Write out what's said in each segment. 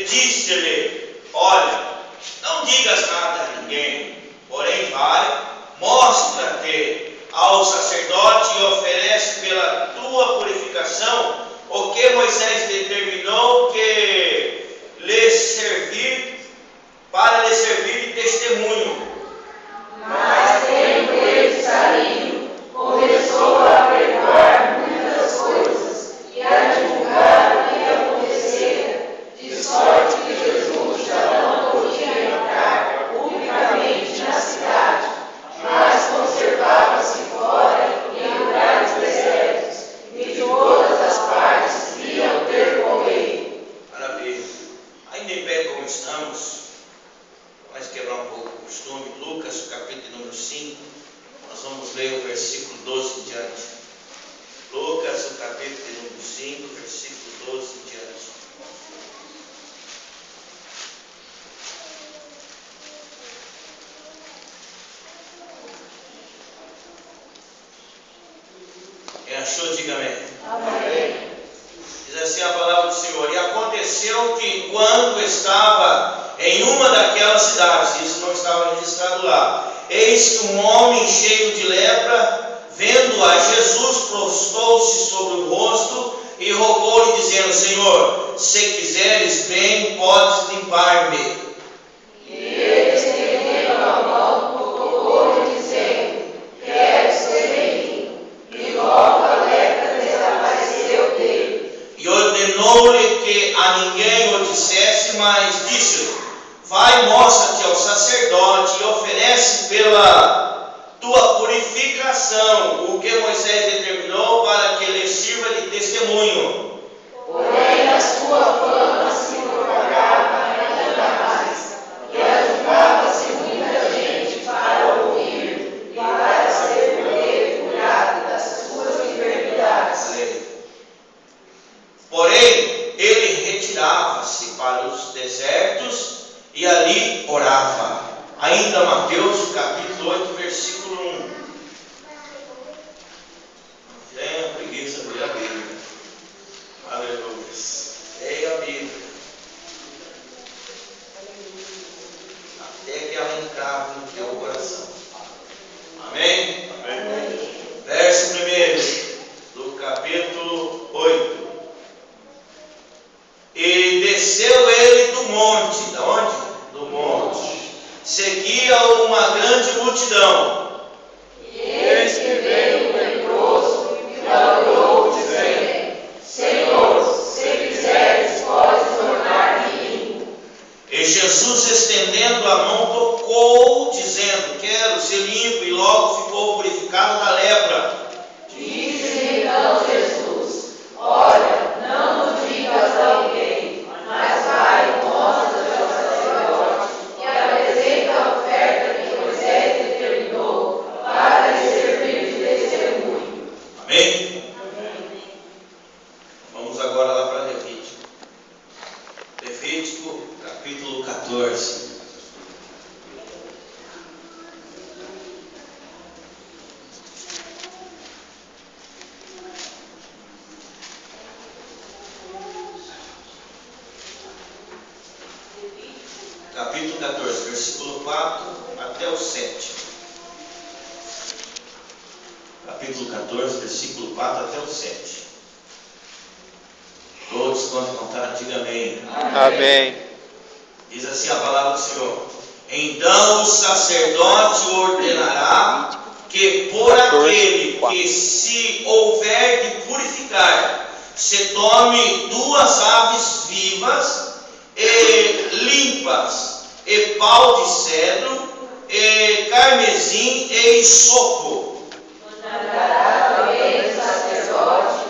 disse-lhe: olha, não digas nada a ninguém, porém vai, mostra-te ao sacerdote e oferece pela tua purificação o que Moisés determinou para lhe servir de testemunho. Mas tendo ele saído, começou a pregoar muitas coisas e a divulgar o que acontecera, de sorte que Jesus já não podia entrar publicamente na cidade, mas conservava-se fora em lugares desertos, e de todas as partes vinham ter com ele. Maravilha. Ainda em pé como estamos, vamos quebrar um pouco o costume. Lucas, capítulo número 5, nós vamos ler o versículo 12 em diante. Lucas, o capítulo número 5, versículo 12 em diante. Quem achou, diga amém. Amém. Diz assim a palavra do Senhor: e aconteceu que enquanto estava em uma daquelas cidades, isso não estava registrado lá, eis que um homem cheio de lepra, vendo a Jesus, prostou-se sobre o rosto e rogou-lhe, dizendo: Senhor, se quiseres bem, podes limpar-me. E ele, estendendo a mão, tocou-lhe, dizendo: quero ser limpo. E logo a lepra desapareceu dele. E ordenou-lhe que a ninguém o dissesse, mas disse-lhe: vai, mostra-te ao sacerdote e oferece pela tua purificação o que Moisés determinou para que lhe sirva de testemunho. Porém a sua fama se propagava ainda mais, e ajudava-se muita gente para ouvir e para ser por ele curado das suas enfermidades. Porém, ele retirava-se para os desertos e ali orava. Ainda Mateus, capítulo 8, versículo 1. Tenha preguiça de ler a Bíblia. Aleluia. Leia a Bíblia. Até que ela encrave no teu coração. Amém? Amém. Verso 1 do capítulo 8. E desceu ele do monte. Da onde? Do monte. Seguia-o uma grande multidão. E eis que veio um leproso e clamou, dizendo: Senhor, se quiseres, podes tornar-me limpo. E Jesus, estendendo a mão, tocou, dizendo: quero ser limpo, e logo ficou purificado da lepra. Disse então Jesus: olha, não o digas a alguém, mas vai, mostra-te ao sacerdote e apresenta a oferta que Moisés determinou para lhe servir de testemunho. Amém? Vamos agora lá para Levítico. Levítico, capítulo 14. Capítulo 14, versículo 4 até o 7. Capítulo 14, versículo 4 até o 7. Todos quando contar, diga amém. Amém. Diz assim a palavra do Senhor: então o sacerdote ordenará que por 14, aquele que se houver de purificar, se tome 2 aves vivas e limpas, e pau de cedro, e carmesim e hisopo. Mandará também o sacerdote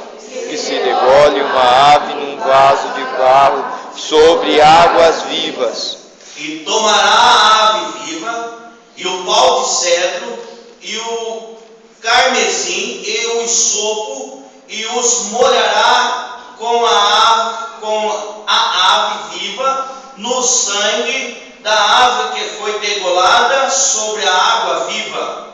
Que se degole uma ave num vaso de barro sobre águas vivas. E tomará a ave viva, e o pau de cedro, e o carmesim, e o hisopo, e os molhará com a ave viva no sangue da ave que foi degolada sobre a água viva.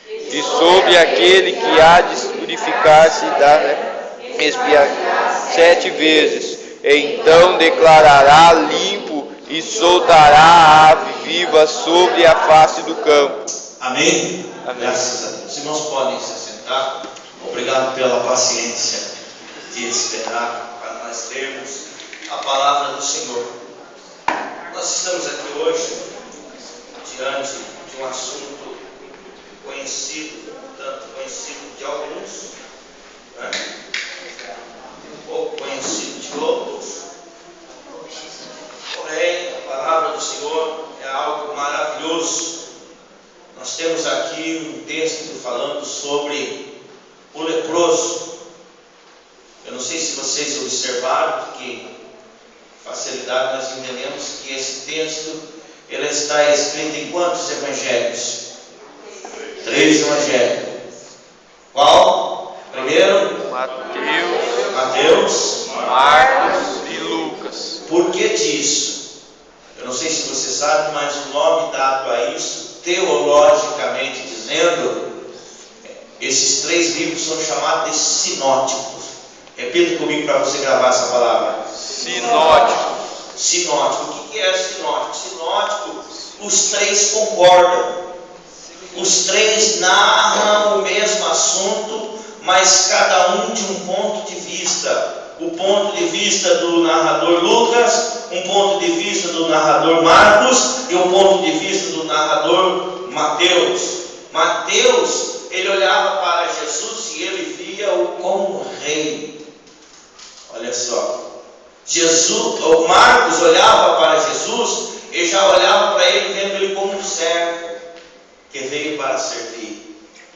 E sobre aquele que há de purificar-se da expiação 7 vezes, Então declarará limpo e soltará a ave viva sobre a face do campo. Amém? Amém. Graças a Deus. Os irmãos podem se assentar. Obrigado pela paciência de esperar para nós lermos a palavra do Senhor. Nós estamos aqui hoje diante de um assunto conhecido, tanto conhecido de alguns, né? Pouco conhecido de outros. Porém, a palavra do Senhor é algo maravilhoso. Nós temos aqui um texto falando sobre o leproso. Eu não sei se vocês observaram, porque facilidade nós entendemos que esse texto ele está escrito em quantos evangelhos? 3 evangelhos. Qual? Primeiro? Mateus, Marcos e Lucas. Por que disso? Eu não sei se você sabe, mas o nome dado a isso, teologicamente dizendo, esses 3 livros são chamados de sinóticos. Repita comigo para você gravar essa palavra. Sinótico. Sinótico. O que é sinótico? Sinótico, os 3 concordam. Os 3 narram o mesmo assunto, mas cada um de um ponto de vista. O ponto de vista do narrador Lucas, um ponto de vista do narrador Marcos e um ponto de vista do narrador Mateus. Mateus, ele olhava para Jesus e ele via-o como rei. Olha só. O Marcos olhava para Jesus e já olhava para ele vendo ele como um servo que veio para servir.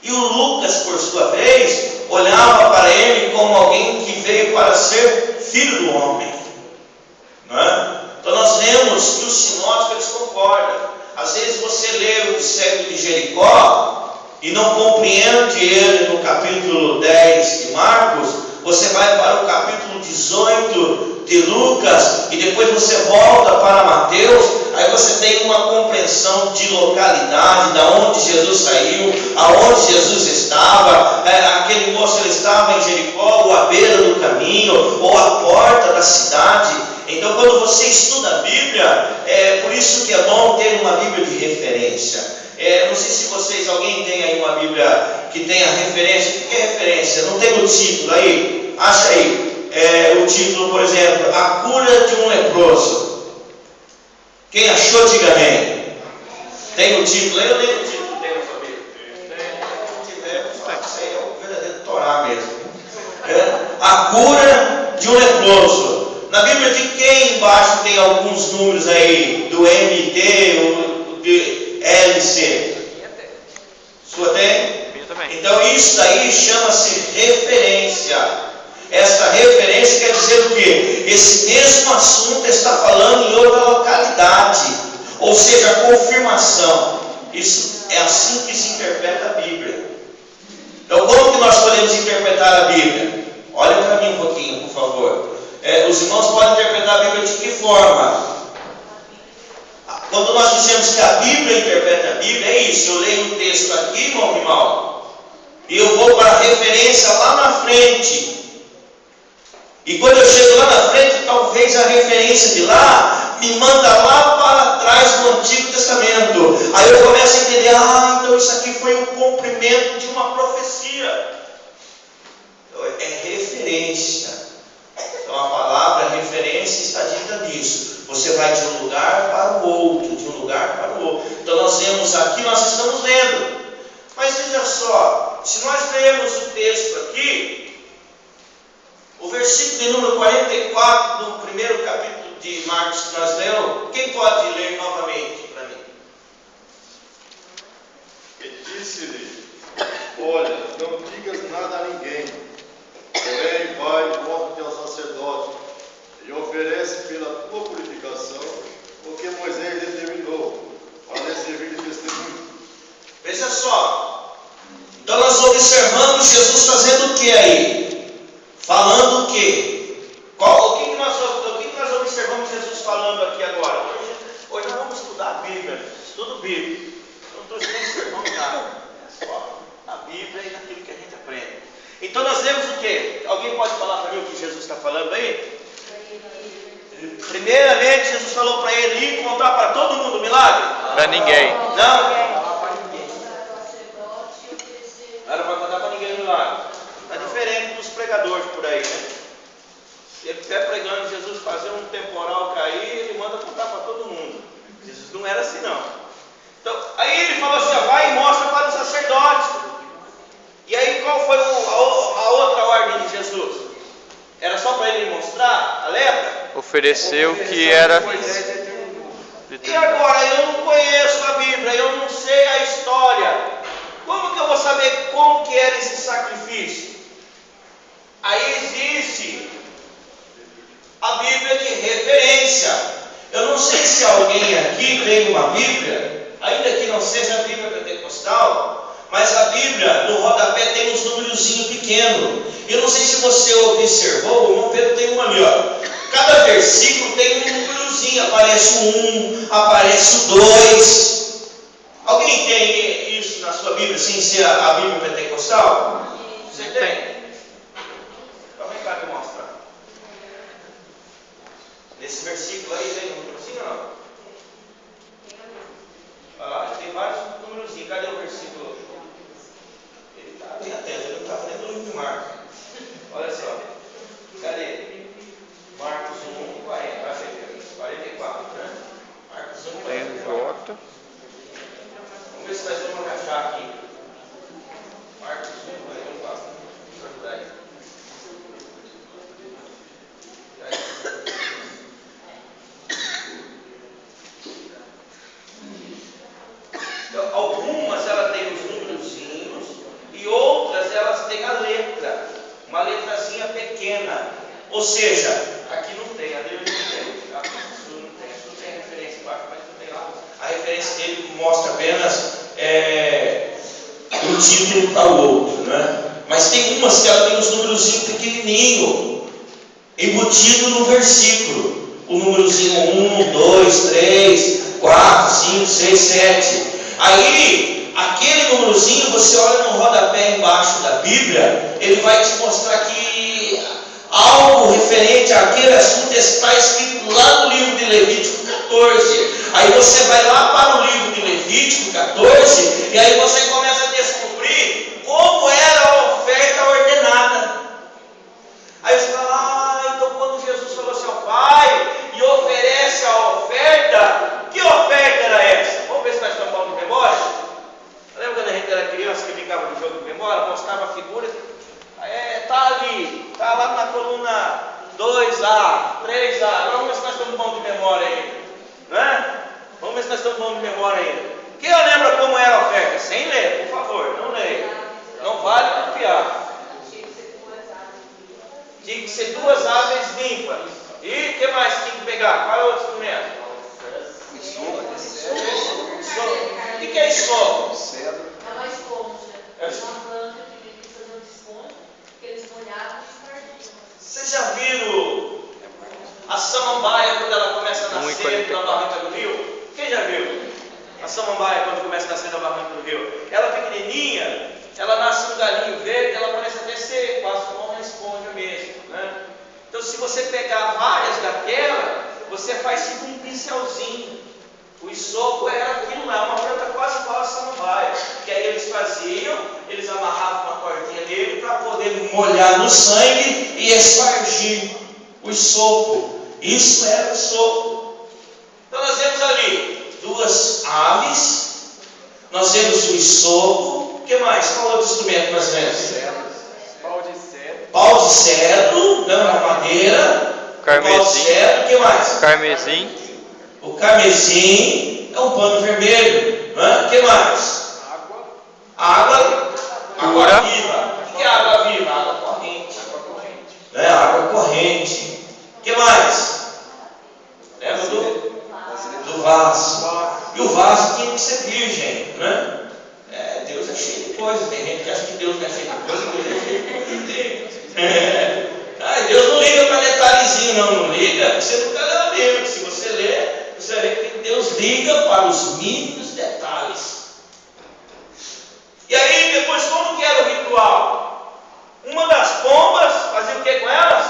E o Lucas, por sua vez, olhava para ele como alguém que veio para ser filho do homem. Não é? Então nós vemos que os sinóticos eles concordam. Às vezes você lê o cego de Jericó e não compreende ele no capítulo 10 de Marcos, você vai para o capítulo 18 de Lucas e depois você volta para Mateus, aí você tem uma compreensão de localidade, de onde Jesus saiu, aonde Jesus estava. Aquele moço ele estava em Jericó, ou à beira do caminho, ou à porta da cidade. Então quando você estuda a Bíblia, é por isso que é bom ter uma Bíblia de referência. Não sei se vocês, alguém tem aí uma Bíblia que tenha referência. O que é referência? Não tem o título aí? Acha aí. O título, por exemplo, A Cura de um Leproso. Quem achou, diga amém. Tem o título aí ou nem o título tem na sua Bíblia? Se tiver, isso aí é o verdadeiro Torá mesmo. A Cura de um Leproso. Na Bíblia de quem embaixo tem alguns números aí, do MT, ou de LC? Sua tem? Então isso daí chama-se referência. Essa referência quer dizer o quê? Esse mesmo assunto está falando em outra localidade, ou seja, a confirmação. Isso é assim que se interpreta a Bíblia. Então como que nós podemos interpretar a Bíblia? Olha para mim um pouquinho, por favor. Os irmãos podem interpretar a Bíblia de que forma? Quando nós dizemos que a Bíblia interpreta a Bíblia, é isso. Eu leio o texto aqui, irmão, e eu vou para a referência lá na frente. E quando eu chego lá na frente, talvez a referência de lá me manda lá para trás do Antigo Testamento. Aí eu começo a entender, então isso aqui foi um cumprimento de uma profecia. É referência. Então a palavra referência está dita nisso. Você vai de um lugar para o outro, de um lugar para o outro. Então nós vemos aqui, nós estamos lendo. Mas veja só, se nós lermos o texto aqui, o versículo de número 44 do primeiro capítulo de Marcos que nós lemos, quem pode ler novamente para mim? E disse-lhe: Olha, não digas nada a ninguém, porém vai e mostra-te ao sacerdote e oferece pela tua purificação o que Moisés determinou, para lhe servir de testemunho. Veja só, então nós observamos Jesus fazendo o que aí? Falando o quê? O que nós observamos Jesus falando aqui agora? Hoje nós vamos estudar a Bíblia, estudo bíblico. Não estou estudando sermão nada, só na Bíblia e naquilo que a gente aprende. Então nós lemos o quê? Alguém pode falar para mim o que Jesus está falando aí? Primeiramente, Jesus falou para ele ir contar para todo mundo o milagre? Para ninguém. Não? Não era para contar para ninguém o milagre. Está diferente dos pregadores por aí, né? Ele está pregando Jesus fazer um temporal cair, ele manda contar para todo mundo. Jesus não era assim, não. Então, aí ele falou assim: ó, vai e mostra para o sacerdote. E aí qual foi a outra ordem de Jesus? Era só para ele mostrar a lepra? Ofereceu que era. E agora, eu não conheço a Bíblia, eu não sei a história. Como que eu vou saber como que era esse sacrifício? Aí existe a Bíblia de referência. Eu não sei se alguém aqui tem uma Bíblia, ainda que não seja a Bíblia pentecostal, mas a Bíblia no rodapé tem uns númerozinhos pequenos. Eu não sei se você observou, o irmão Pedro tem uma ali, ó. Cada versículo tem um númerozinho, aparece o 1, aparece o 2. Alguém tem isso na sua Bíblia, sem ser a Bíblia pentecostal? Você tem? Então vem cá te mostrar. Nesse versículo aí tem um númerozinho ou não? Olha lá, tem vários númerozinhos. Cadê o versículo? Ele está bem atento, ele não estava nem no livro de Marcos. Olha só. Cadê? Marcos 1, 40, 44, né? Marcos 1, 44. Vamos ver se nós vamos achar aqui. Marcos 1, 44. Deixa eu ajudar aí. Então, algumas elas têm os númerozinhos e outras elas têm a letra, uma letrazinha pequena. Ou seja, aqui não tem, a dele não tem, tá? Isso não tem referência embaixo, mas não tem lá. A referência dele mostra apenas o título para o outro, né? Mas tem umas que ela tem os númerozinhos pequenininho, embutido no versículo. O númerozinho 1, 2, 3, 4, 5, 6, 7. Aí, aquele númerozinho, você olha no rodapé embaixo da Bíblia, ele vai te mostrar que algo referente àquele assunto está escrito lá no livro de Levítico 14. Aí você vai lá para o livro de Levítico 14 e aí você começa a descobrir como era a oferta ordenada. Aí você fala: então quando Jesus falou assim, ó, vai e oferece a oferta, que oferta era essa? Vamos ver se nós estamos falando de memória. Lembra quando a gente era criança que brincava no jogo de memória, mostrava a figura? Está ali, está lá na coluna 2A, 3A. Vamos ver se nós estamos bom de memória ainda, né? Vamos ver se nós estamos bom de memória ainda. Quem lembra como era a oferta? Sem ler, por favor, não leia. Não vale copiar. Tinha que ser 2 aves limpas. E o que mais tinha que pegar? Qual é o outro instrumento? O que é isopo? É uma esponja. É uma planta que eles faziam de esponja, que eles molhavam e espargiam. Vocês já viram a samambaia quando ela começa a nascer na barranca do rio? Quem já viu? A samambaia quando começa a nascer na barranca do rio. Ela pequenininha, ela nasce um galinho verde, ela parece até ser quase como uma esponja mesmo, né? Então se você pegar várias daquela, você faz tipo um pincelzinho. O isopo era aquilo lá, uma planta quase igual a samambaia. Que aí eles faziam, eles amarravam uma cordinha nele para poder molhar no sangue e espargir o isopo. Isso era o isopo. Então nós vemos ali 2 aves, nós vemos o isopo. O que mais? Qual outro instrumento nós vemos? Pau de cedro, não é madeira. Carmesim. Pau de cedro, o que mais? Carmesim. O carmesim é um pano vermelho, não é? O que mais? Água viva. O que é água viva? Água corrente. Né? Água corrente. O que mais? Lembra do vaso. E o vaso tinha que ser virgem, né? Deus é cheio de coisas. Tem gente que acha que Deus não é cheio de coisas, Deus é cheio de coisas. Deus não liga para detalhezinho, não liga, porque você nunca leu a Bíblia. Se você ler, você vai ver que Deus liga para os mínimos detalhes. E aí, depois, como que era o ritual? Uma das pombas fazia o que com elas?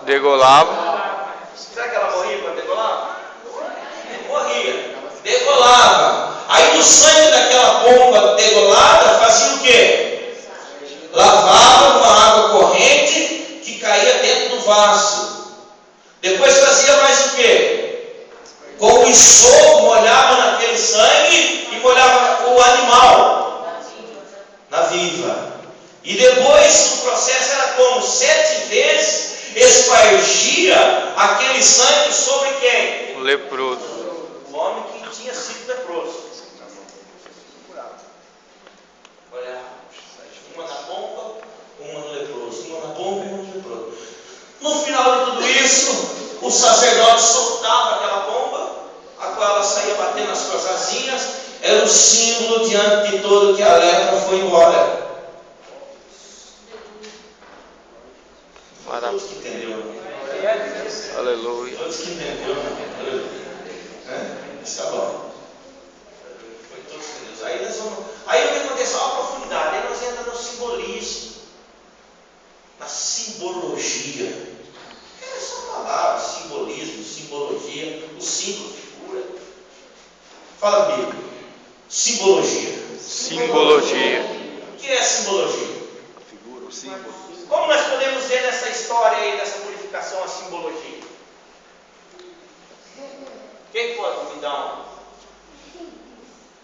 Degolava. Será que ela morria degolava. Aí do sangue daquela pomba degolada fazia o quê? Lavava uma água corrente que caía dentro do vaso. Depois fazia mais o quê? Com o enxofre molhava naquele sangue e molhava o animal na viva. E depois o processo era como? 7 vezes espargia aquele sangue sobre quem? O leproso. O homem que tinha sido leproso. Olha, uma na pomba, uma no leproso. Uma na pomba e uma no leproso. No final de tudo isso, o sacerdote soltava aquela pomba, a qual ela saía batendo as suas asinhas. Era o símbolo diante de todo que a lepra foi embora. Todos que entenderam. Aleluia. Todos que entenderam. Está bom. Foi todos que entenderam. Aí o que aconteceu? A profundidade. Aí nós entramos no simbolismo. Na simbologia. É só palavra, simbolismo, simbologia. O símbolo, figura. Fala comigo. Simbologia. Simbologia. O que é simbologia? A figura, o símbolo. Como nós podemos ver nessa história aí, nessa purificação, a simbologia? Quem pode me dar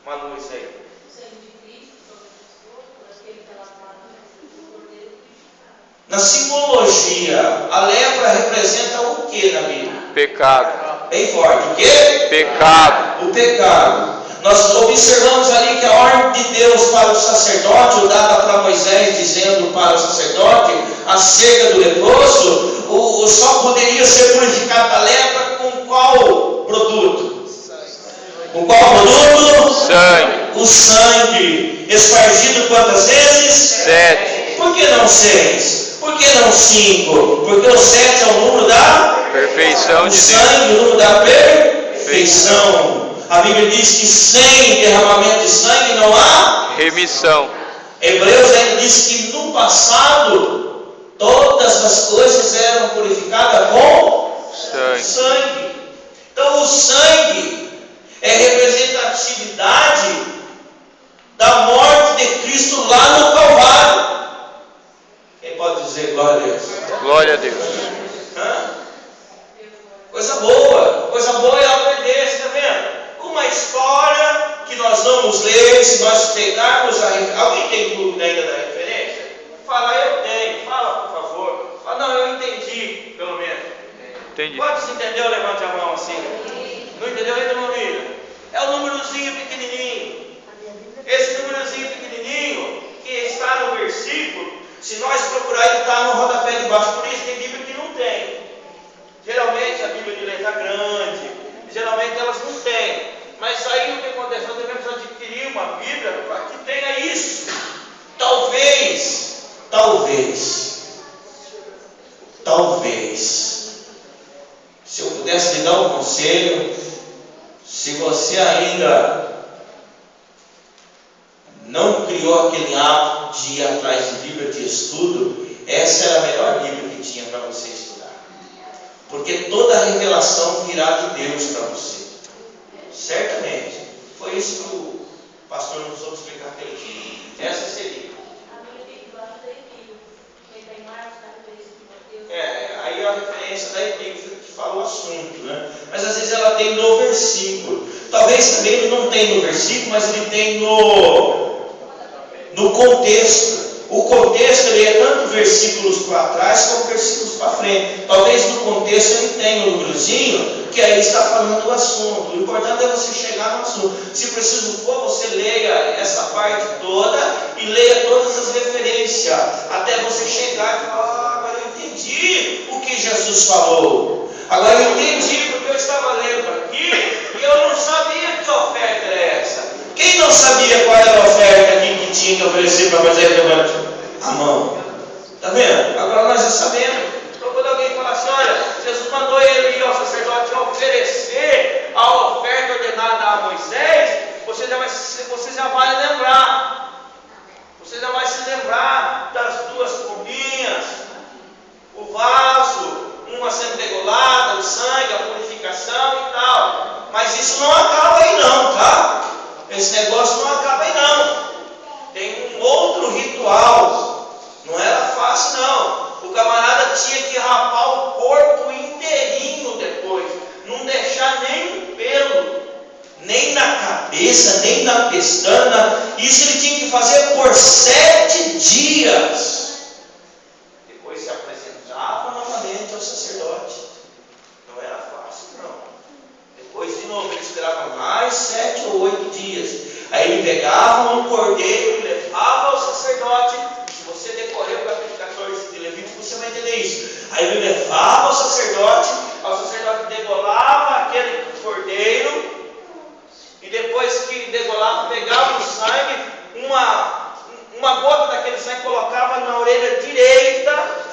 uma luz aí? Na simbologia, a lepra representa o que na Bíblia? Pecado. Bem forte. O quê? Pecado. O pecado. Nós observamos ali que a ordem de Deus para o sacerdote, ou dada para Moisés, dizendo para o sacerdote, acerca do leproso, só poderia ser purificado da lepra com qual produto? Com qual produto? Sangue. O sangue. Espargido quantas vezes? 7. Por que não 6? Por que não 5? Porque o 7 é o número da Perfeição de Deus. sangue, o número da perfeição. A Bíblia diz que sem derramamento de sangue não há remissão. Hebreus ainda diz que no passado todas as coisas eram purificadas com sangue. Então o sangue é representatividade da morte de Cristo lá no Calvário. Quem pode dizer glória a Deus? Glória a Deus. Coisa boa é aprender, está vendo? Uma história que nós vamos ler, se nós pegarmos a referência. Alguém tem dúvida ainda da referência? Fala, eu tenho. Fala, por favor. Fala, não, eu entendi, pelo menos. Entendi. Quantos entendeu? Levante a mão assim. Não entendeu ainda, meu amigo? É o númerozinho pequenininho. Esse númerozinho pequenininho que está no versículo, se nós procurar, ele está no rodapé de baixo. Por isso tem Bíblia que não tem. Geralmente a Bíblia de letra grande, geralmente elas não têm. Mas aí o que acontece? Nós devemos adquirir uma Bíblia para que tenha isso. Talvez, se eu pudesse lhe dar um conselho, se você ainda não criou aquele hábito de ir atrás de Bíblia de estudo, essa era a melhor Bíblia que tinha para você estudar. Porque toda a revelação virá de Deus para você. Certamente. Foi isso que o pastor nos soube explicar aquele dia. Essa seria. Aí a referência da epístola que fala o assunto, né? Mas às vezes ela tem no versículo. Talvez também ele não tenha no versículo, mas ele tem no contexto. O contexto ele é tanto versículos para trás como versículos para frente. Talvez no contexto ele tenha um númerozinho que aí está falando do assunto. O importante é você chegar no assunto. Se preciso for, você leia essa parte toda e leia todas as referências até você chegar e falar: agora eu entendi o que Jesus falou. Agora eu entendi porque eu estava lendo aqui e eu não sabia que oferta era essa. Quem não sabia qual era a oferta aqui que tinha que oferecer para fazer levante a mão? Está vendo? Agora nós já sabemos. Então quando alguém fala assim: olha, Jesus mandou ele ir ao sacerdote oferecer a oferta ordenada a Moisés, você já vai lembrar. Você já vai se lembrar das duas pombinhas, o vaso, uma sendo degolada, o sangue, a purificação e tal. Mas isso não acaba aí não, tá? negócio não acaba aí não. Tem um outro ritual. Não era fácil não. O camarada tinha que rapar o corpo inteirinho depois. Não deixar nem um pelo. Nem na cabeça, nem na pestana. Isso ele tinha que fazer por 7 dias. Depois se apresentava novamente ao sacerdote. Não era fácil não. Depois de novo ele esperava mais 7 ou 8 dias. Aí ele pegava um cordeiro e levava ao sacerdote. Se você decorrer o capítulo 14 de Levítico, você vai entender isso. Aí ele levava ao sacerdote degolava aquele cordeiro, e depois que degolava, pegava o sangue, uma gota daquele sangue colocava na orelha direita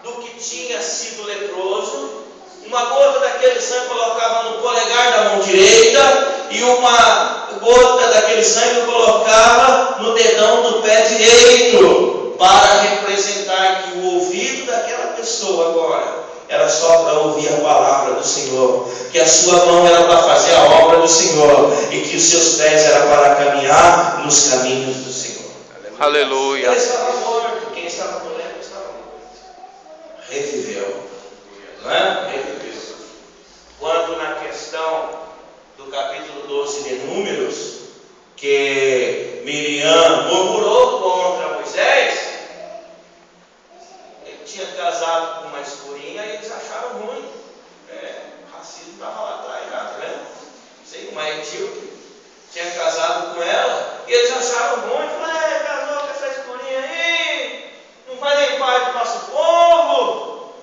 do que tinha sido leproso, uma gota daquele sangue colocava no polegar da mão direita, e uma gota daquele sangue colocava no dedão do pé direito, para representar que o ouvido daquela pessoa agora era só para ouvir a palavra do Senhor, que a sua mão era para fazer a obra do Senhor, e que os seus pés eram para caminhar nos caminhos do Senhor. Aleluia. Ele estava morto, quem estava no leito estava morto. Reviveu, não é? Reviveu. Quando na questão do capítulo 12 de Números, que Miriam murmurou contra Moisés, ele tinha casado com uma escurinha e eles acharam ruim. O racismo estava lá atrás já, tá vendo? Sei, uma etíope tinha casado com ela e eles acharam ruim. Falaram, casou com essa escurinha aí, não faz nem parte do nosso povo,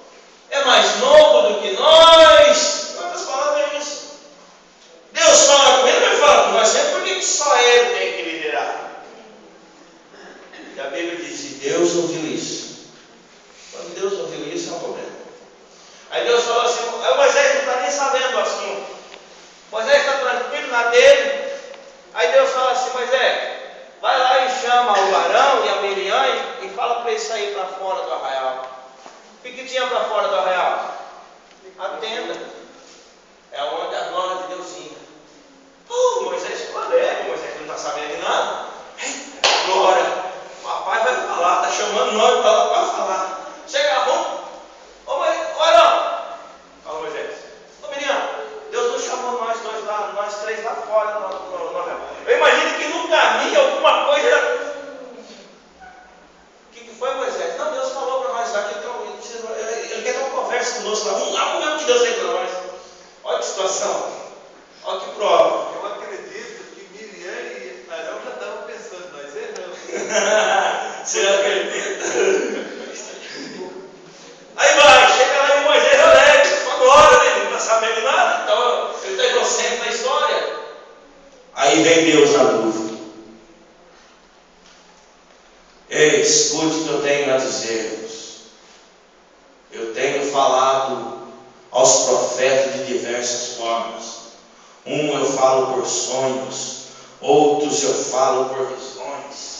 é mais novo do que nós. Quantas palavras é isso? Deus fala com ele, mas fala com nós sempre, porque só ele tem que liderar. E a Bíblia diz, e Deus ouviu isso. Quando Deus ouviu isso, é um problema. Aí Deus falou assim, aí Moisés não está nem sabendo o assunto. Moisés está tranquilo na dele. Aí Deus fala assim, Moisés, vai lá e chama o Arão e a Miriam e fala para eles sair para fora do arraial. O que tinha para fora do arraial? A tenda. É onde a glória de Deus vinha. Moisés ficou alegre, Moisés não está sabendo de nada. Glória, papai vai falar, está chamando nós para falar. Chega, vamos. Ô Arão, fala Moisés. Ô Miriam, Deus nos chamou nós dois lá, nós três lá fora no arraial. Eu imagino que no caminho alguma coisa. O que foi, Moisés? Não, Deus falou para nós lá que ele quer ter uma conversa conosco lá. Vamos lá, vamos ver o que Deus tem para nós. Olha que situação, olha que prova. Eu acredito que Miriam e Arão já estavam pensando, nós erramos. Você acredita? Aí vai, chega lá e Moisés alegre, agora ele não está sabendo nada, então ele está inocente na história. Aí vem Deus na dúvida. Ei, escute o que eu tenho a dizer-vos. Eu tenho falado aos profetas de diversas formas. Eu falo por sonhos, outros eu falo por visões.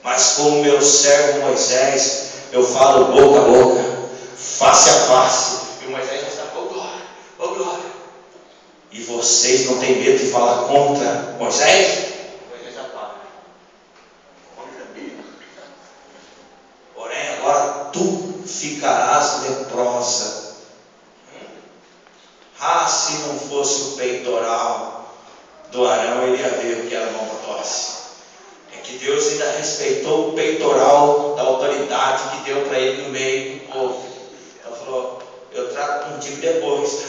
Mas com o meu servo Moisés, eu falo boca a boca, face a face. E Moisés já está, oh glória. E vocês não têm medo de falar contra Moisés? Moisés já está. Contra mim. Porém, agora tu ficarás leprosa. Se não fosse o peitoral do Arão, ele ia ver o que era uma tosse. É que Deus ainda respeitou o peitoral da autoridade que deu para ele no meio do povo. Ele falou, eu trato contigo depois, tá?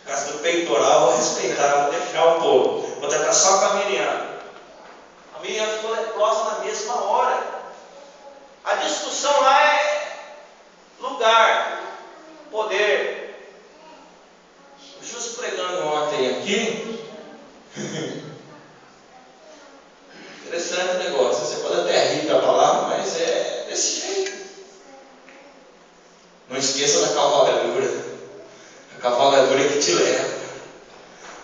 Por causa do peitoral, eu vou respeitar, vou deixar um pouco. Vou tratar só com a Miriam. A Miriam ficou leprosa na mesma hora. A discussão lá é lugar, poder. O justo pregando ontem aqui. Interessante o negócio. Você pode até rir da palavra, mas é desse jeito. Não esqueça da cavalgadura. A cavalgadura que te leva.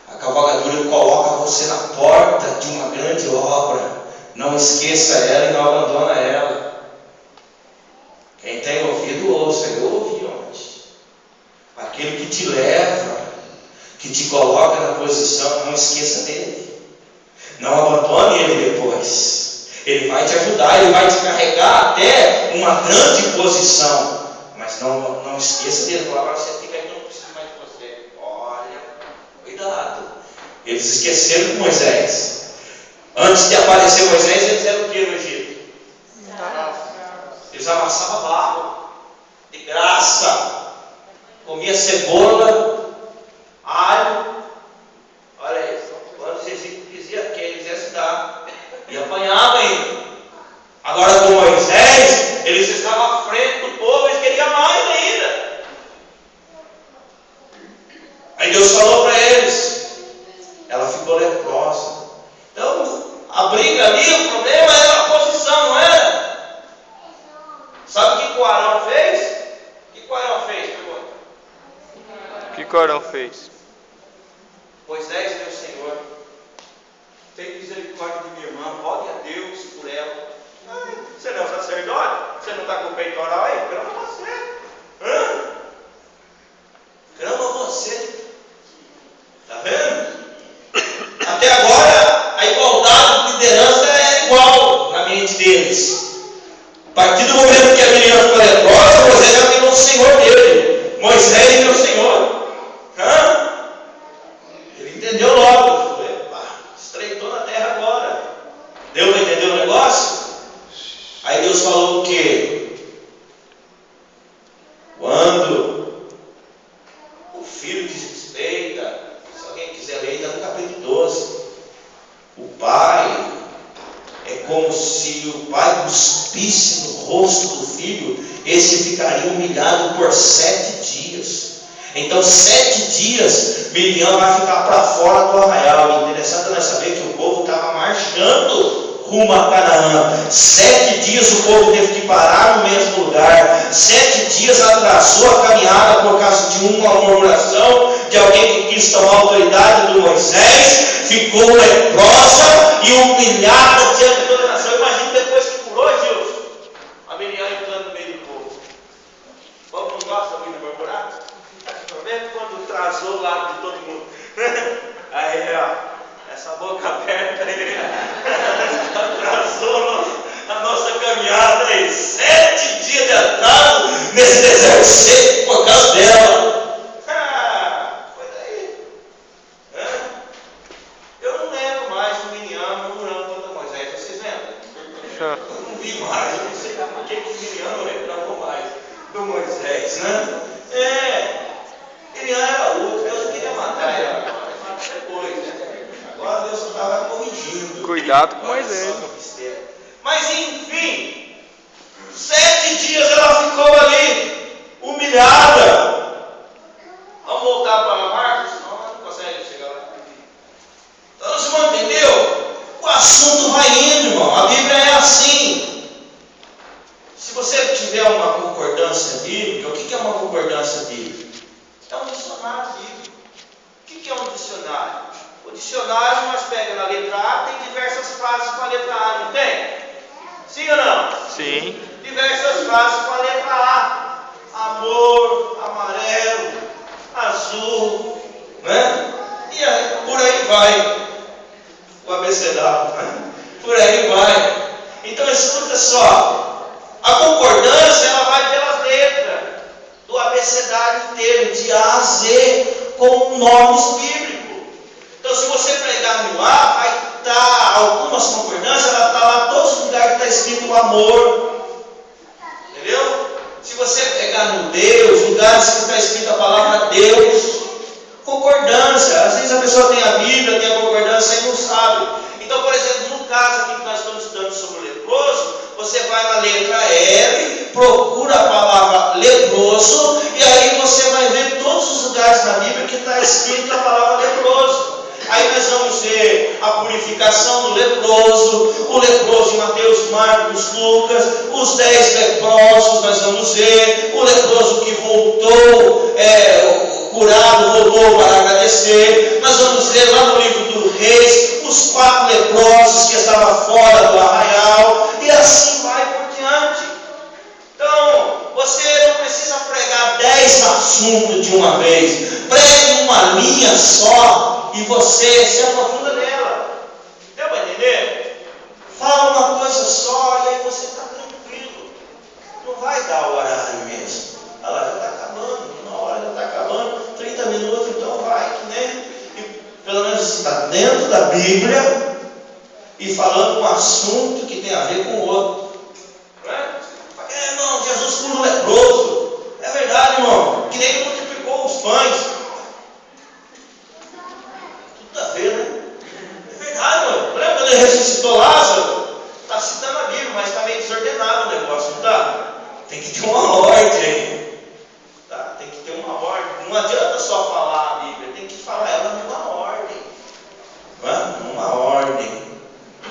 A cavalgadura que coloca você na porta de uma grande obra. Não esqueça ela e não abandona ela. Quem tem ouvido, ouça. Eu ouvi ontem. Aquele que te leva, que te coloca na posição, não esqueça dele. Não abandone ele depois. Ele vai te ajudar, ele vai te carregar até uma grande posição. Mas não esqueça dele. Agora você fica aí, não preciso mais de você. Olha, cuidado. Eles esqueceram de Moisés. Antes de aparecer Moisés, eles eram o que no Egito? Eles amassavam barro, de graça, comia cebola, alho. Olha isso, quando os egípcios diziam que eles iam se dar, e apanhavam ainda. Agora com Moisés, eles estavam à frente do povo, eles queriam mais ainda. Aí Deus falou para eles, ela ficou leprosa. Então, a briga ali, o problema era a posição, não era? Sabe o que o Arão fez? O que o Arão fez? O que o Arão fez? Moisés, meu Senhor, tem misericórdia de minha irmã, rogue a Deus por ela. Você não é um sacerdote? Você não está com o peitoral aí? Grama você. Grama você. Está vendo? Até agora, a igualdade de liderança é igual na mente deles. A partir do momento que a menina ficou leprosa, Moisés já virou o Senhor dele. Moisés é meu Senhor. Ele entendeu logo. Estreitou na terra agora. Deu para entender o negócio? Aí Deus falou o quê? Quando o filho desrespeita, se alguém quiser ler, está no capítulo 12. O pai é como se o pai cuspisse no rosto do filho, esse ficaria humilhado por 7 dias. Então 7 dias Miriam vai ficar para fora do arraial. Interessante nós saber que o povo estava marchando rumo a Canaã. 7 dias o povo teve que parar no mesmo lugar. 7 dias atrasou a caminhada por causa de uma murmuração de alguém que quis tomar a autoridade do Moisés. Ficou leprosa e humilhada diante de toda a nação. Imagina depois que curou, Gilson, a Miriam entrando no meio do povo. O povo não gosta muito de murmurar? Mesmo quando atrasou o lado de todo mundo. Aí, ó, essa boca aberta aí, atrasou a nossa caminhada aí. 7 dias de atraso nesse deserto seco por causa dela. Foi daí. Eu não lembro mais o Miriam murmurando contra Moisés. Vocês lembram? Eu não vi mais. Eu não sei por que Miriam não reclamou mais do Moisés, né? Miriam era outro. Deus não queria matar ela. Depois, né? Agora Deus estava corrigindo. Cuidado com Moisés. Mas enfim, 7 dias ela ficou ali, humilhada. Vamos voltar para Marcos, senão ela não consegue chegar lá. Então você não entendeu? O assunto vai indo, irmão. A Bíblia é assim. Se você tiver uma concordância bíblica, o que é uma concordância bíblica? É um dicionário bíblico. O que é um dicionário? O dicionário nós pegamos na letra A, tem diversas frases com a letra A, não tem? Sim ou não? Sim. Diversas frases com a letra A. Amor, amarelo, azul, né? E aí, por aí vai. O abecedário, né? Por aí vai. Então escuta só. A concordância, ela vai pelas letras do abecedário inteiro, de A a Z, com nomes bíblicos. Então, se você pregar no A, vai estar algumas concordâncias, ela está lá, todos os lugares que está escrito o amor. Entendeu? Se você pegar no Deus, lugares que está escrito a palavra Deus, concordância. Às vezes a pessoa tem a Bíblia, tem a concordância e não sabe. Então, por exemplo, no caso aqui que nós estamos estudando sobre o leproso, você vai na letra L, procura a palavra leproso, e aí você vai ver todos os lugares na Bíblia que está escrito a palavra leproso. Aí nós vamos ver a purificação do leproso, o leproso em Mateus, Marcos, Lucas, os 10 leprosos nós vamos ver, o leproso que voltou, curado, voltou para agradecer. Nós vamos ver lá no livro do Reis, os 4 leprosos que estavam fora do arraial, e assim vai por diante. Então, você não precisa pregar 10 assuntos de uma vez, pregue uma linha só, e você se aprofunda nela. Então coisa só, e aí você está tranquilo. Não vai dar o horário mesmo. Olha lá, já está acabando, uma hora já está acabando, 30 minutos, então vai, que nem. E pelo menos está dentro da Bíblia e falando um assunto que tem a ver com o outro. Não é? Irmão, Jesus cura o leproso. É verdade, irmão, que nem ele multiplicou os pães. Tudo a ver, né? É verdade, mano. Lembra quando ele ressuscitou Lázaro? Está citando a Bíblia, mas está meio desordenado o negócio, não está? Tem que ter uma ordem. Tá? Tem que ter uma ordem. Não adianta só falar a Bíblia, tem que falar ela numa ordem. Não é? Numa ordem.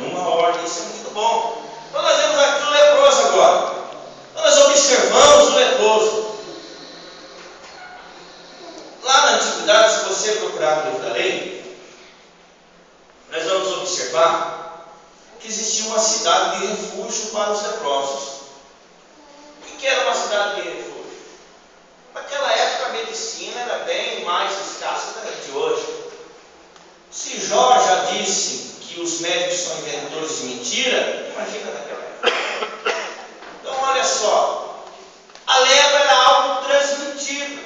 Numa ordem. Isso é muito bom. Então nós vemos aqui o leproso agora. Então nós observamos o leproso. Lá na antiguidade, se você procurar no livro da lei, nós vamos observar que existia uma cidade de refúgio para os leprosos. O que era uma cidade de refúgio? Naquela época a medicina era bem mais escassa do que de hoje. Se Jó já disse que os médicos são inventores de mentira, imagina naquela época. Então olha só, a lepra era algo transmitido.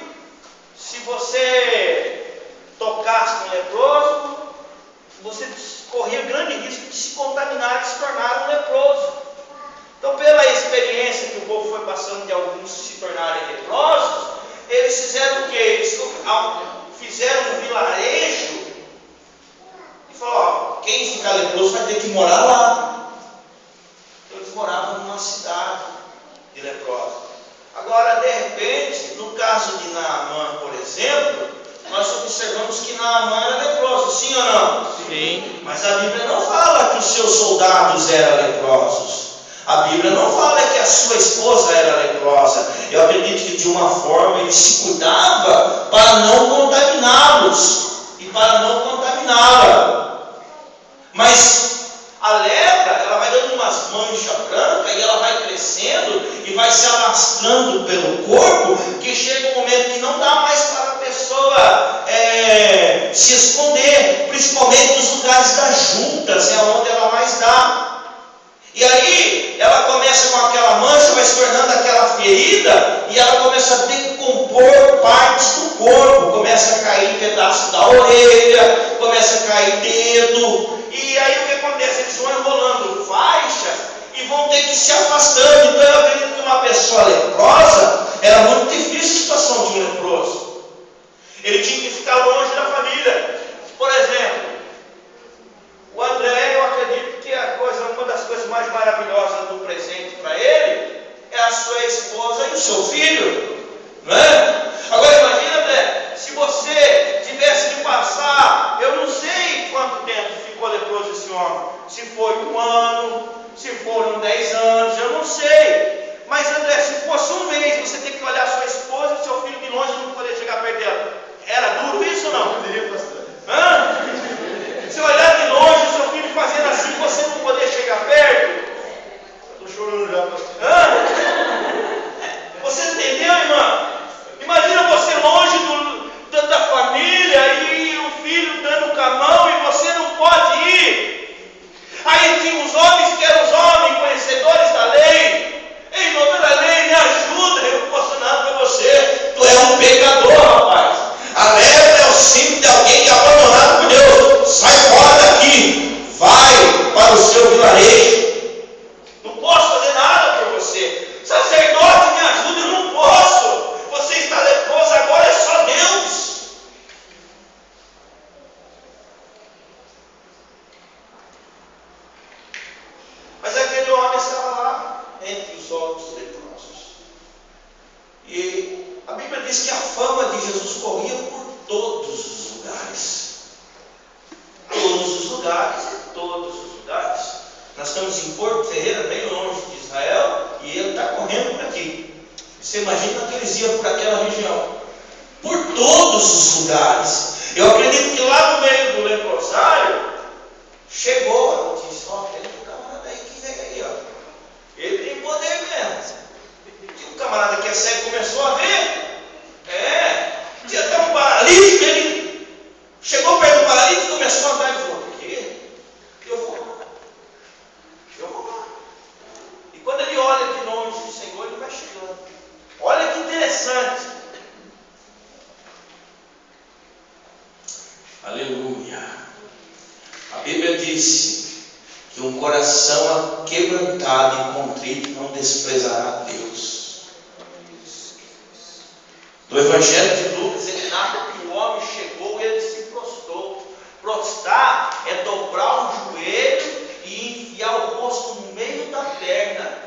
Se você tocasse no leproso, você corria grande risco de se contaminar e se tornar um leproso. Então, pela experiência que o povo foi passando de alguns se tornarem leprosos, eles fizeram o quê? Eles fizeram um vilarejo e falaram: ó, quem ficar leproso vai ter que morar lá. Então, eles moravam numa cidade de leprosos. Agora, de repente, no caso de Naamã, por exemplo, nós observamos que Naamã era leproso, sim ou não? Sim. Mas a Bíblia não fala que os seus soldados eram leprosos. A Bíblia não fala que a sua esposa era leprosa. Eu acredito que de uma forma ele se cuidava para não contaminá-los e para não contaminá-la. Mas a lepra, ela vai dando umas manchas brancas e ela vai crescendo e vai se alastrando pelo corpo, que chega um momento que não dá mais para a pessoa se esconder, principalmente nos lugares das juntas, é onde ela mais dá. E aí ela começa com aquela mancha, vai se tornando aquela ferida, e ela começa a decompor partes do corpo, começa a cair pedaço da orelha, começa a cair dedo, e aí o que acontece? Eles vão enrolando faixas e vão ter que se afastando. Então eu acredito que uma pessoa leprosa, era muito difícil a situação de um leproso. Ele tinha que ficar longe da família. Por exemplo, o André, eu acredito que uma das coisas mais maravilhosas do presente para ele é a sua esposa e o seu filho, não é? Agora imagina, André, se você tivesse que passar, eu não sei quanto tempo ficou leproso esse homem, se foi 1 ano, se foram 10 anos, eu não sei. Mas André, se fosse 1 mês, você tem que olhar sua esposa e seu filho de longe e não poder chegar perto dela. Era duro isso ou não? Eu diria bastante. Se olhar de longe o seu filho fazendo assim, você não poder chegar perto. Estou chorando já. Você entendeu, irmão? Imagina você longe da família e o filho dando com a mão e você não pode ir. Aí tinha os homens que eram os homens conhecedores da lei. Ei, doutor da lei, me ajuda, eu não posso nada para você. Tu é um pecador, rapaz. A lepra é o símbolo de alguém que é abandonado por Deus. Sai fora daqui, vai para o seu vilarejo. Não posso fazer nada por você. Sacerdote, me ajuda, eu não posso. Você está leproso, agora é só Deus. Mas aquele homem estava lá entre os outros leprosos. E a Bíblia diz que a fama de Jesus corria por todos os lugares. Todos os lugares e todos os lugares. Nós estamos em Porto Ferreira, bem longe de Israel, e ele está correndo por aqui. Você imagina que eles iam por aquela região. Por todos os lugares. Eu acredito que lá no meio do leprosário, chegou a notícia: ó, tem um camarada aí que veio aí, ó. Ele tem poder mesmo. E o camarada que é cego começou a ver. Tinha até um paralítico, ele chegou perto do paralítico e começou a andar e falou: por quê? Eu vou lá. interessante. Aleluia. A Bíblia disse que um coração quebrantado e contrito não desprezará Deus. No Evangelho de Lucas, ele narra que o homem chegou e ele se prostrou. Prostrar é dobrar o joelho e enfiar o rosto no meio da perna,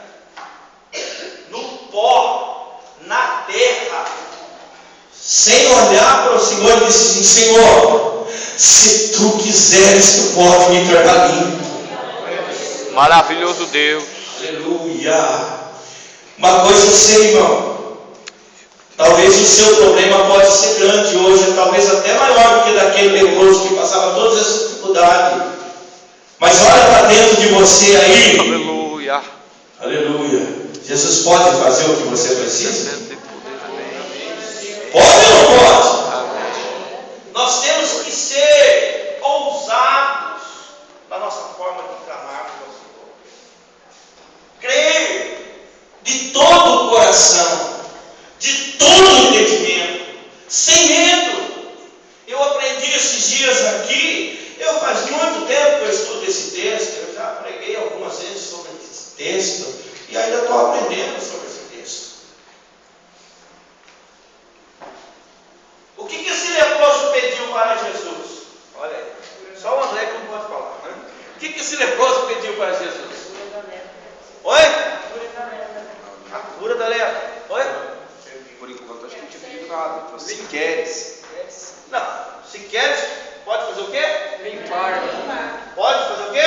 no pó, na terra, sem olhar para o Senhor, e disse assim: Senhor, se tu quiseres, tu pode me tornar limpo. Maravilhoso Deus. Aleluia. Uma coisa eu sei, irmão, talvez o seu problema pode ser grande hoje, talvez até maior do que daquele leproso que passava todas essas dificuldades. Mas olha para dentro de você aí. Aleluia. Aleluia. Jesus pode fazer o que você precisa? Pode ou não pode? Nós temos que ser ousados na nossa forma de clamar ao Senhor. Crer de todo o coração, de todo o entendimento, sem medo. Eu aprendi esses dias aqui, faz muito tempo que eu estudo esse texto, eu já preguei algumas vezes sobre esse texto, e ainda estou aprendendo sobre esse texto. O que esse leproso pediu para Jesus? Olha aí, só o André que não pode falar, né? O que esse leproso pediu para Jesus? Oi? A cura da lepra. Oi? Por enquanto acho que não tinha pedido nada. Se queres. Não, se queres, pode fazer o quê? Limpar. Pode fazer o quê?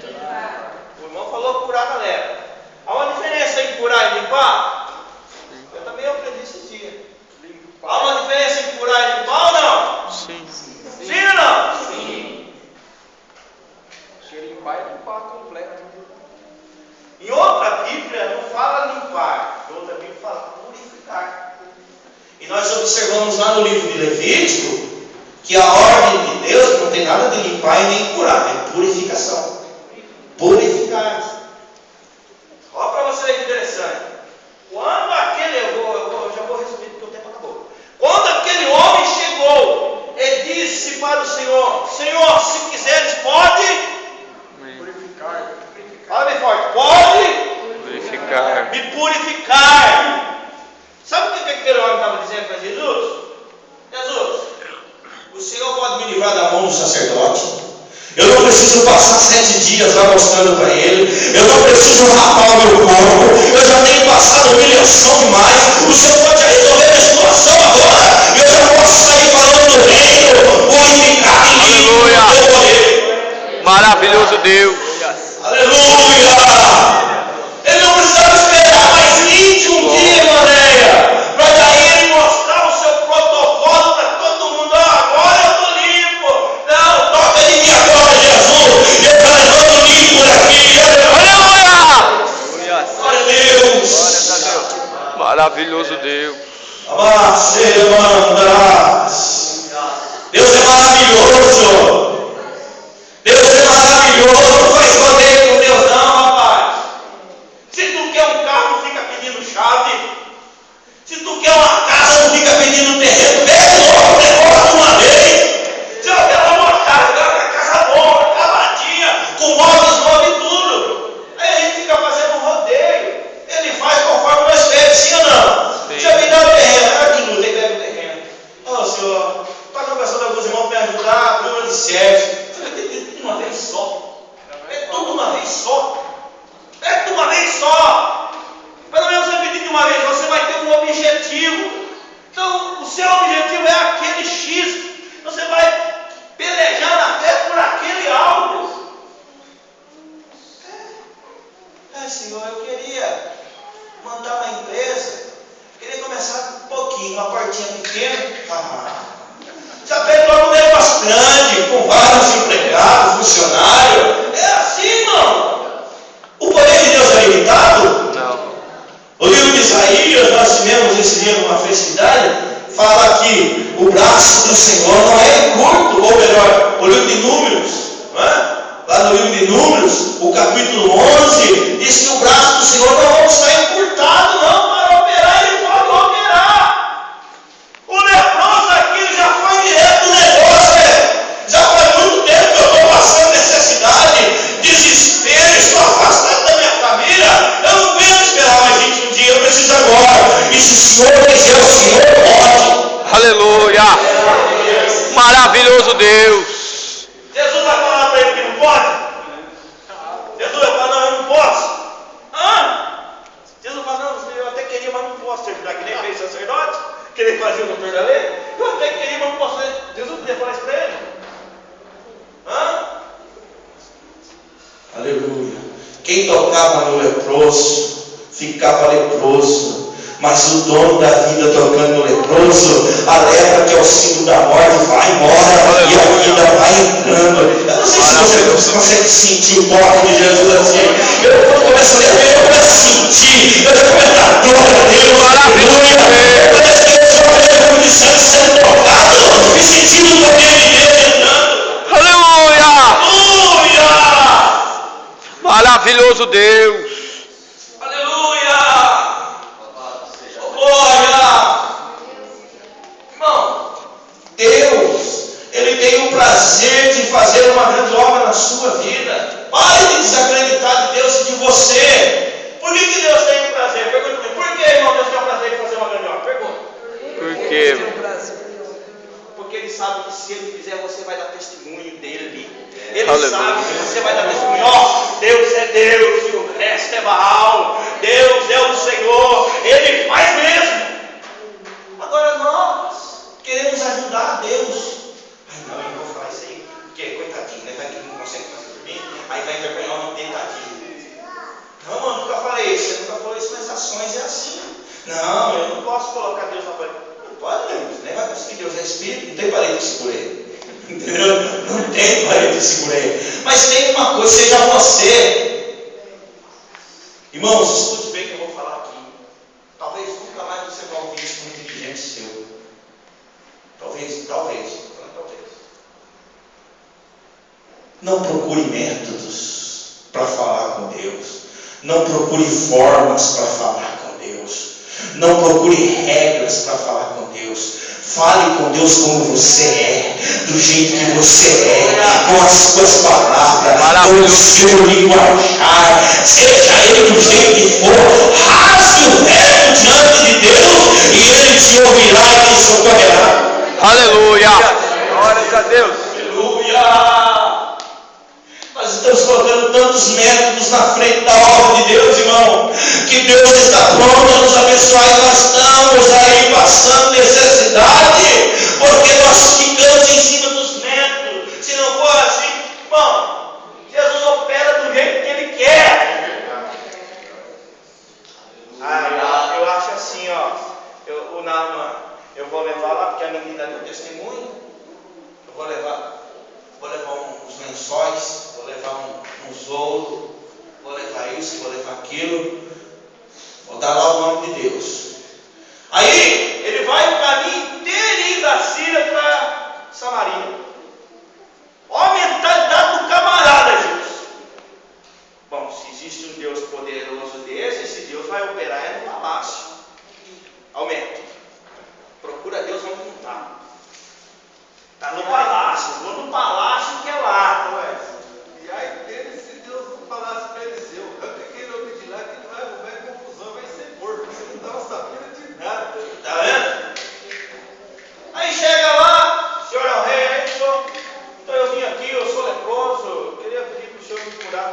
Limpar. O irmão falou curar da lepra. Há uma diferença em curar e limpar? Eu também aprendi esses dias. Há uma diferença em curar e limpar ou não? Sim. Sim ou não? Sim. Se limpar é limpar completo. Em outra Bíblia não fala limpar, em outra Bíblia fala purificar. E nós observamos lá no livro de Levítico que a ordem de Deus não tem nada de limpar e nem curar, é purificação. Purificar. Olha para você ver que interessante. Quando aquele, eu já vou resumir porque o tempo acabou. Quando aquele homem chegou, ele disse para o Senhor: Senhor, se quiseres, pode Purificar. Fala bem forte, pode Purificar. me purificar. Sabe o que aquele homem estava dizendo para Jesus? Jesus, o Senhor pode me livrar da mão do sacerdote. Eu não preciso passar 7 dias lá mostrando para ele. Eu não preciso rapar o meu corpo. Eu já tenho passado humilhação demais. O Senhor pode resolver a situação agora. Eu já posso sair falando do reino, purificar em mim. Aleluia. Maravilhoso Deus. Aleluia! Ele não precisava esperar mais 21 dias, Manéia, para daí ele mostrar o seu protocolo para todo mundo. Agora eu estou limpo. Não, toca de mim agora, Jesus. Eu estou levando limpo daqui. Aleluia! Glória a Deus! Glória a Deus. Maravilhoso Deus. Deus é maravilhoso. Deus é maravilhoso. Não faz rodeio com Deus, não, rapaz. Se tu quer um carro, não fica pedindo chave. Se tu quer uma casa, não fica pedindo terreno. Pede logo o negócio de uma vez. Se eu quero uma casa boa, acabadinha, com móveis novos e tudo. Aí a gente fica fazendo um rodeio. Ele faz conforme nós pedimos, sim ou não? Sim. Já me dá o terreno, aqui não tem que pega o terreno. Ô Senhor, está conversando com alguns irmãos para me ajudar, número de 7. Uma vez só. É tudo uma vez só. É tudo uma vez só. Pelo menos você pedir de uma vez, você vai ter um objetivo. Então, o seu objetivo é aquele X. Você vai pelejar na fé por aquele algo. Senhor, eu queria mandar uma empresa. Queria começar um pouquinho, uma portinha pequena. Já pede logo um negócio grande, com vários empregados, funcionários. É assim, irmão. O poder de Deus é limitado? Não. O livro de Isaías, nós tivemos esse dia numa festividade, fala que o braço do Senhor não é curto, ou melhor, o livro de Números, não é? Lá no livro de Números, o capítulo 11, diz que o braço do Senhor não vai estar encurtado, não, para operar, ele pode operar. se o Senhor quiser, o Senhor pode. Aleluia. Maravilhoso Deus. Jesus vai falar para ele que não pode? Jesus vai falar, não, eu não posso. Jesus fala, não, eu até queria, mas não posso terminar, que nem fez sacerdote, que ele fazia o doutor da lei. Eu até queria, mas não posso. Jesus podia falar isso para ele? Aleluia. Quem tocava no leproso, ficava leproso. Mas o dono da vida tocando no leproso, a lepra, que é o símbolo da morte, vai embora e a vida vai entrando. Eu não sei se você consegue sentir o toque de Jesus assim. Eu começo a ler, eu começo a sentir, eu começo a glória a Deus, aleluia. Parece que eu sou como de sangue sendo tocado e sentindo o poder de Deus entrando. Aleluia. Aleluia. Maravilhoso Deus. Aleluia. Glória! Irmão, Deus, Ele tem o prazer de fazer uma grande obra na sua vida. Pare de desacreditar de Deus e de você. Por que Deus tem o prazer? Pergunta para mim, por que, irmão, Deus tem o prazer de fazer uma grande obra? Pergunta. Por quê? Porque Ele sabe que se Ele fizer, você vai dar testemunho dele. Ele Aleluia. sabe que você vai dar testemunho. Ó, Deus é Deus e o resto é Baal. Deus é o Senhor. Ele faz mesmo. Agora nós queremos ajudar a Deus. Ai não, eu não vou falar isso aí, porque coitadinho, né? Vai que ele não consegue fazer por mim. Aí vai envergonhar o nome dele, tadinho. Não, mano, nunca falei isso. Você nunca falou isso, mas ações é assim. Não, eu não posso colocar Deus na parede. Não pode, Deus. Nem vai conseguir. Deus é Espírito, não tem parede que segura ele. Entendeu? Não tem parede que segura ele. Mas tem uma coisa, seja você. Irmãos, escute bem o que eu vou falar aqui. Talvez nunca mais você vai ouvir isso com um dirigente seu. Talvez. Não procure métodos para falar com Deus. Não procure formas para falar com Deus. Não procure regras para falar com Deus. Fale com Deus como você é, do jeito que você é, com as suas palavras, com o seu linguajar. Seja ele do jeito que for, rasgue o verbo diante de Deus e ele te ouvirá e te socorrerá. Aleluia. Glórias a Deus. Aleluia. Nós estamos colocando tantos métodos na frente da obra de Deus, irmão, que Deus está pronto a nos abençoar e nós estamos aí passando necessidade, porque nós ficamos em cima dos métodos. Se não for assim, irmão, Jesus opera do jeito que Ele quer. Eu acho assim, o Naaman, eu vou levar lá, porque a menina deu testemunho, eu vou levar uns lençóis, vou levar uns ouros, vou levar isso, vou levar aquilo, vou dar lá o nome de Deus. Aí ele vai o caminho inteirinho da Síria para Samaria. Olha a mentalidade do camarada, Jesus. Bom, se existe um Deus poderoso desse, esse Deus vai operar no palácio. Aumenta. Procura Deus onde não está. Está no palácio, vou no palácio que é lá, não é? E aí dele, se Deus não falasse para Eliseu, arranca aquele homem de lá que não vai arrumar confusão, vai ser morto. Você não estava sabendo de nada. Está vendo? Aí chega lá, senhor é o rei, aí senhor, então eu vim aqui, eu sou leproso, eu queria pedir para o senhor me curar.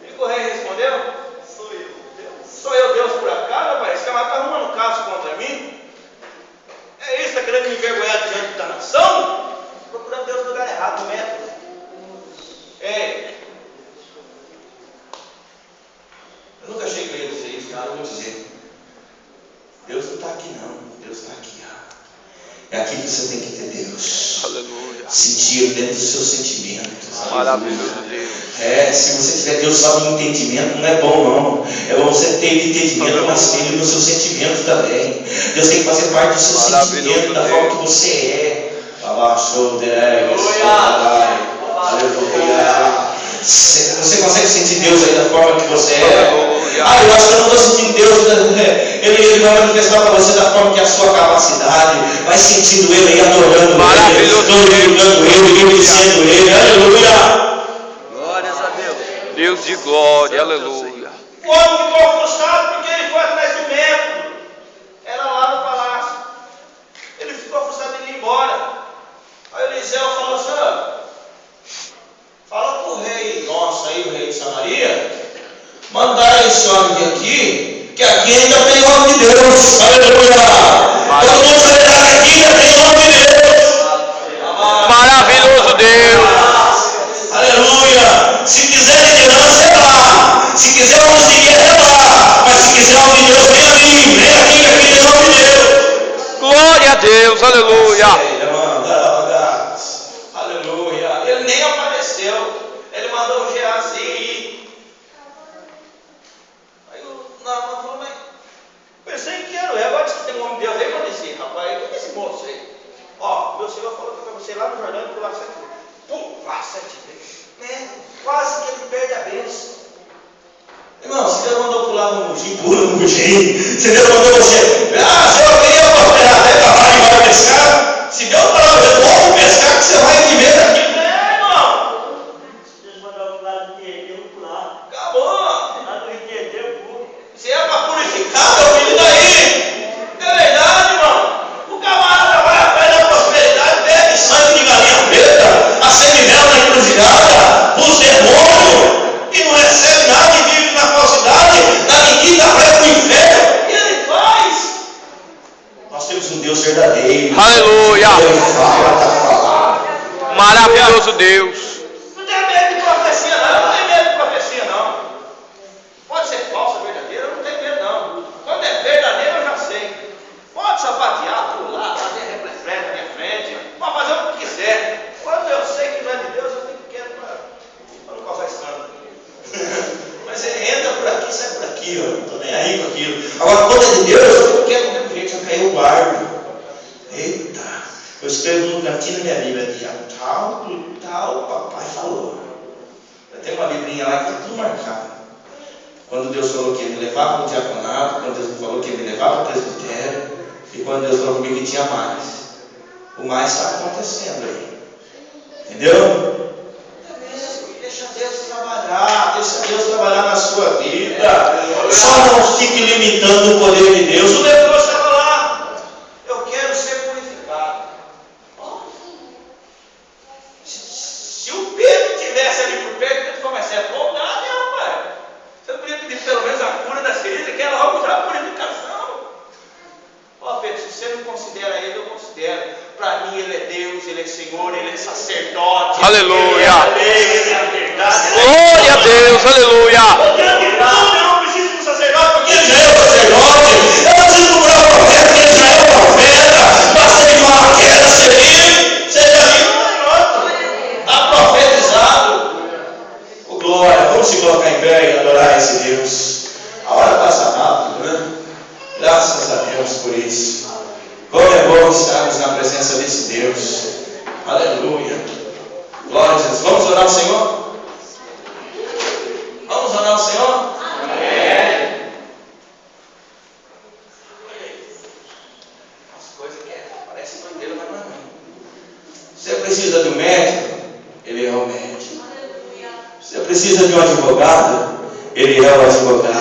E o rei respondeu? Sou eu, Deus. Sou eu Deus por acaso, rapaz? Esse camarada está arrumando caso contra mim? É isso, está querendo me envergonhar diante da nação? Procurando Deus no lugar errado, no método. Ei, eu nunca achei que eu ia dizer isso, cara, eu vou dizer. Deus não está aqui não, Deus está aqui. É aqui que você tem que ter Deus. Aleluia. Sentir dentro dos seus sentimentos. Maravilhoso Deus. Se você tiver Deus só no entendimento, não é bom não. É bom você ter entendimento, mas ter ele nos seus sentimentos também. Deus tem que fazer parte do seu sentimento, da forma que você é. Aleluia. Você consegue sentir Deus aí da forma que você é? Eu acho que eu não estou sentindo Deus. Ele vai manifestar para você da forma que é a sua capacidade. Vai sentindo Ele aí, adorando Ele, glorificando Ele, obedecendo Ele. Aleluia. Glórias a Deus. Deus de glória, aleluia. O homem ficou frustrado porque ele foi atrás do aqui, que aqui ainda tem homem de Deus. Aleluia! Todo mundo sai daqui, ainda tem homem de Deus. Maravilhoso Deus. Aleluia! Se quiser liderança, é lá. Se quiser um seguir, é lá. Mas se quiser homem de Deus, vem ali. Vem aqui, que aqui tem homem de Deus. Glória a Deus, aleluia. Aleluia. Ele nem apareceu. Ele mandou o Geazi ir. Aí o Naamã falou, mas pensei que era. Agora disse que tem um homem de Deus. Aí eu disse, rapaz, quem é esse moço aí? Ó, meu Senhor falou que para você ir lá no Jordão e pular 7 vezes. Pular 7 vezes. Né? Quase que ele perde a bênção. Irmão, se Deus mandou pular no mugim, pula no mugim. Se Deus mandou você, Senhor, eu queria prosperar até cavalo e vai pescar. Se Deus mandou você, vamos pescar, que você vai viver daqui. É, irmão. Deus mandou pular no entender, eu pular. Acabou. Lá no entender, eu pulo. Se é para purificar, meu filho, daí. É verdade, irmão. O camarada vai atrás da prosperidade, bebe sangue de galinha preta, acende mel na encruzilhada, pula o demônio, e não recebe nada e vive na falsidade, na mentira, vai para o inferno. E ele faz. Nós temos um Deus verdadeiro. Aleluia. Ele fala, está falando. Maravilhoso Deus. Não tem medo de profecia, não. Não tem medo de profecia, não. Pode ser falsa, verdadeira, eu não tenho medo, não. Quando é verdadeiro, eu já sei. Pode sapatear, pular, fazer reflexo na minha frente, pode fazer o que quiser. Quando eu sei que não é de Deus, eu fico quieto para não causar escândalo. Mas ele entra por aqui, sai por aqui, ó. Não estou nem aí com aquilo. Agora, quando é de Deus, eu fico quieto do mesmo jeito, já caiu o guardo. Eita, eu escrevo no cantinho da minha Bíblia, dia tal, do tal, papai falou. Tem uma livrinha lá que está tudo marcado. Quando Deus falou que ia me levar para o diaconato, quando Deus falou que ia me levar para o presbitério, e quando Deus falou comigo que tinha mais. O mais está acontecendo aí. Entendeu? Deixa Deus trabalhar, deixa Deus trabalhar na sua vida. Só não fique limitando o poder de Deus. O leproso estava lá. Eu quero ser purificado. Se o Pedro tivesse ali por perto, Pedro falou, mas você é folgado, né, rapaz? Você não podia pedir pelo menos a cura das feridas, que era logo já a purificação. Ó, Pedro, se você não considera ele, eu considero. Para mim, ele é Deus, ele é Senhor, ele é sacerdote. Aleluia. Ele é a lei, ele é a verdade. Glória a Deus, aleluia. Eu não preciso de um sacerdote, porque ele já é o sacerdote. Eu não preciso de um profeta, porque ele já é o profeta. Basta de uma queda servir, seja vivo, está profetizado. Oh, glória, vamos se colocar em pé e adorar esse Deus. A hora passa rápido, né? Graças a Deus por isso. Como é bom estarmos na presença desse Deus. Aleluia. Glória a Deus. Vamos orar ao Senhor? Vamos orar ao Senhor? Amém. As coisas que parece doideira, mas não é não. Você precisa de um médico? Ele é o médico. Você precisa de um advogado? Ele é o advogado.